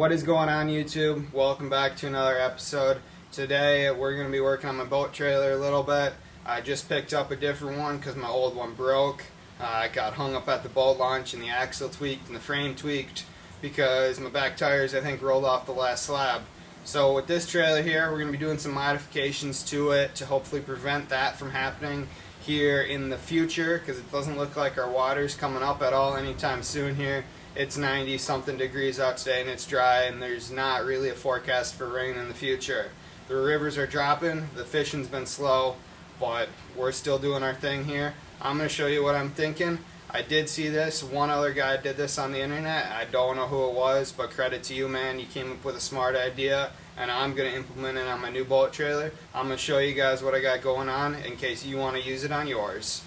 What is going on, YouTube? Welcome back to another episode. Today we're going to be working on my boat trailer a little bit. I just picked up a different one because my old one broke. I got hung up at the boat launch and the axle tweaked and the frame tweaked because my back tires, I think, rolled off the last slab. So with this trailer here, we're going to be doing some modifications to it to hopefully prevent that from happening here in the future, because it doesn't look like our water's coming up at all anytime soon here. It's 90 something degrees out today and it's dry, and there's not really a forecast for rain in the future. The rivers are dropping, the fishing's been slow, but we're still doing our thing here. I'm going to show you what I'm thinking. I did see this, one other guy did this on the internet. I don't know who it was, but credit to you, man. You came up with a smart idea, and I'm going to implement it on my new boat trailer. I'm going to show you guys what I got going on in case you want to use it on yours.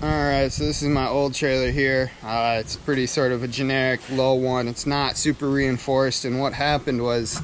Alright, so this is my old trailer here. It's pretty sort of a generic low one. It's not super reinforced, and what happened was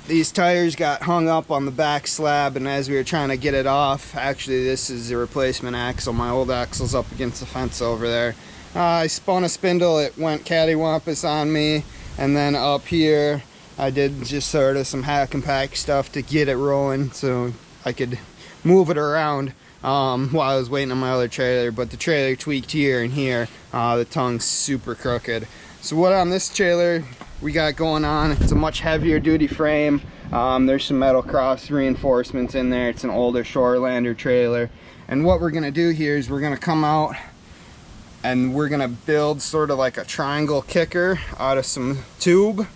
these tires got hung up on the back slab, and as we were trying to get it off, actually this is a replacement axle. My old axle's up against the fence over there. I spun a spindle, it went cattywampus on me, and then up here I did just sort of some hack and pack stuff to get it rolling so I could move it around while I was waiting on my other trailer. But the trailer tweaked here and here. The tongue's super crooked. So what on this trailer we got going on, it's a much heavier duty frame. There's some metal cross reinforcements in there. It's an older Shorelander trailer, and what we're gonna do here is we're gonna come out and we're gonna build sort of like a triangle kicker out of some tube.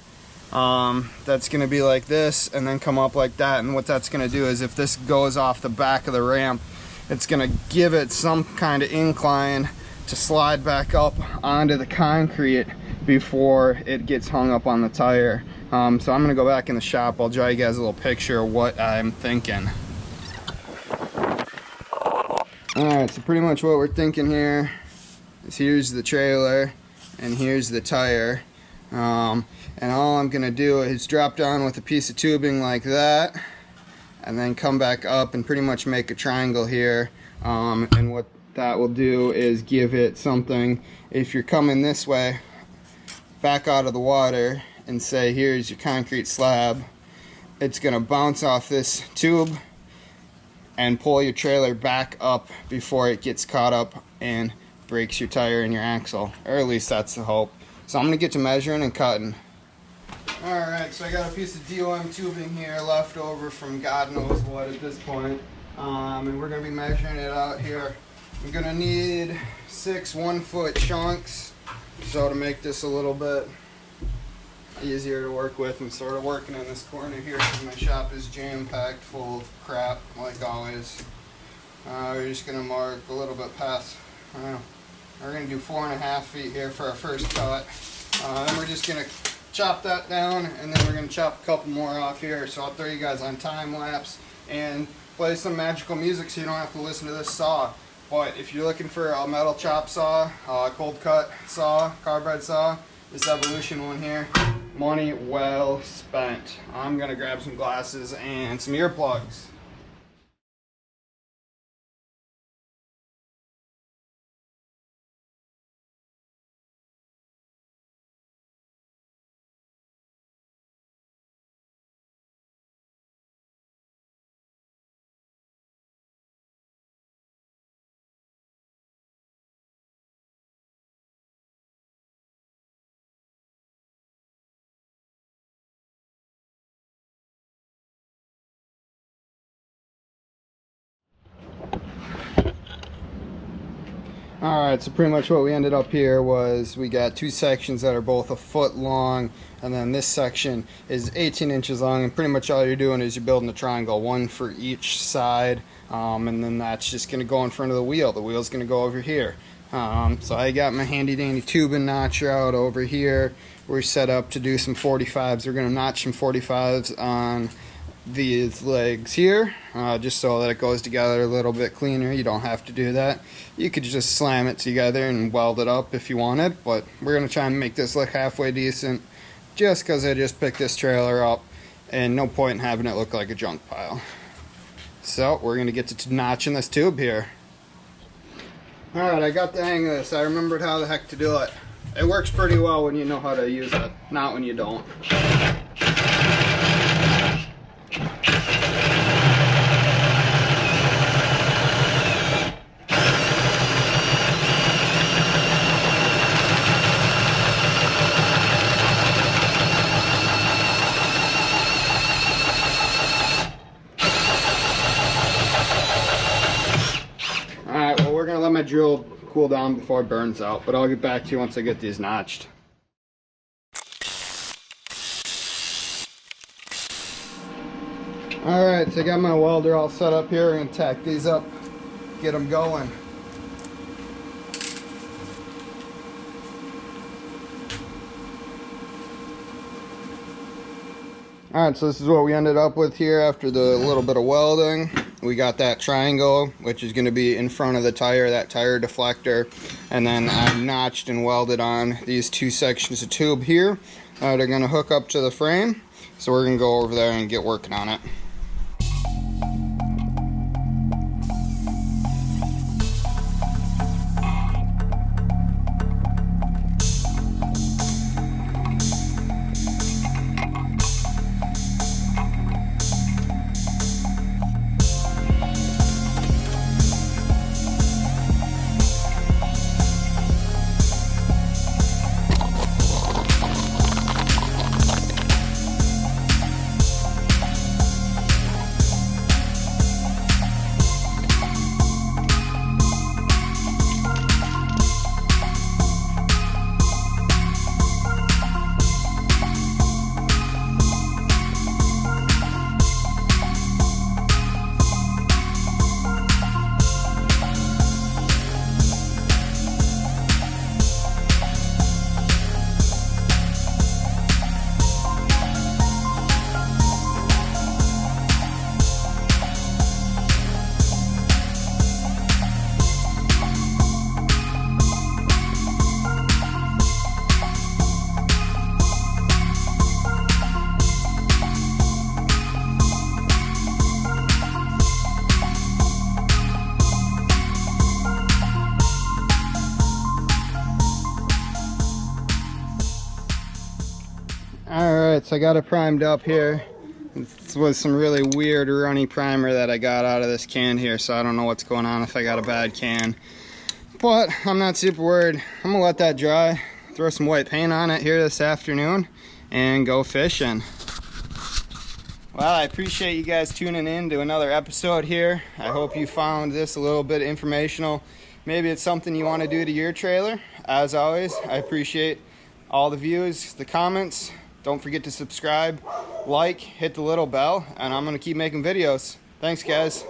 That's gonna be like this and then come up like that, and what that's gonna do is if this goes off the back of the ramp, it's gonna give it some kind of incline to slide back up onto the concrete before it gets hung up on the tire. So I'm gonna go back in the shop. I'll draw you guys a little picture of what I'm thinking. Alright, so pretty much what we're thinking here is here's the trailer and here's the tire. And all I'm gonna do is drop down with a piece of tubing like that and then come back up and pretty much make a triangle here. And what that will do is give it something. If you're coming this way back out of the water and say here's your concrete slab, it's gonna bounce off this tube and pull your trailer back up before it gets caught up and breaks your tire and your axle, or at least that's the hope. So I'm gonna get to measuring and cutting. Alright, so I got a piece of DOM tubing here left over from God knows what at this point. And we're going to be measuring it out here. I'm going to need 6 1-foot chunks, so to make this a little bit easier to work with. I'm sort of working in this corner here because my shop is jam-packed full of crap, like always. We're just going to mark a little bit past, we're going to do 4.5 feet here for our first cut. Then we're just going to chop that down, and then we're going to chop a couple more off here. So I'll throw you guys on time lapse and play some magical music so you don't have to listen to this saw. But if you're looking for a metal chop saw, cold cut saw, carbide saw, this Evolution one here, money well spent. I'm going to grab some glasses and some earplugs. Alright, so pretty much what we ended up here was we got 2 sections that are both a foot long, and then this section is 18 inches long, and pretty much all you're doing is you're building a triangle, one for each side, and then that's just going to go in front of the wheel. The wheel's going to go over here. So I got my handy dandy tubing notcher out over here. We're set up to do some 45s. We're going to notch some 45s on these legs here, just so that it goes together a little bit cleaner. You don't have to do that. You could just slam it together and weld it up if you wanted, but we're going to try and make this look halfway decent just because I just picked this trailer up and no point in having it look like a junk pile. So we're going to get to notching this tube here. Alright, I got the hang of this. I remembered how the heck to do it. It works pretty well when you know how to use it, not when you don't. Alright, well, we're going to let my drill cool down before it burns out, but I'll get back to you once I get these notched. Alright, so I got my welder all set up here. We're going to tack these up, get them going. Alright, so this is what we ended up with here after the little bit of welding. We got that triangle, which is going to be in front of the tire, that tire deflector. And then I notched and welded on these two sections of tube here that are going to hook up to the frame. So we're going to go over there and get working on it. Alright, so I got it primed up here. This was some really weird runny primer that I got out of this can here, so I don't know what's going on if I got a bad can. But I'm not super worried. I'm going to let that dry, throw some white paint on it here this afternoon, and go fishing. Well, I appreciate you guys tuning in to another episode here. I hope you found this a little bit informational. Maybe it's something you want to do to your trailer. As always, I appreciate all the views, the comments. Don't forget to subscribe, like, hit the little bell, and I'm going to keep making videos. Thanks, guys.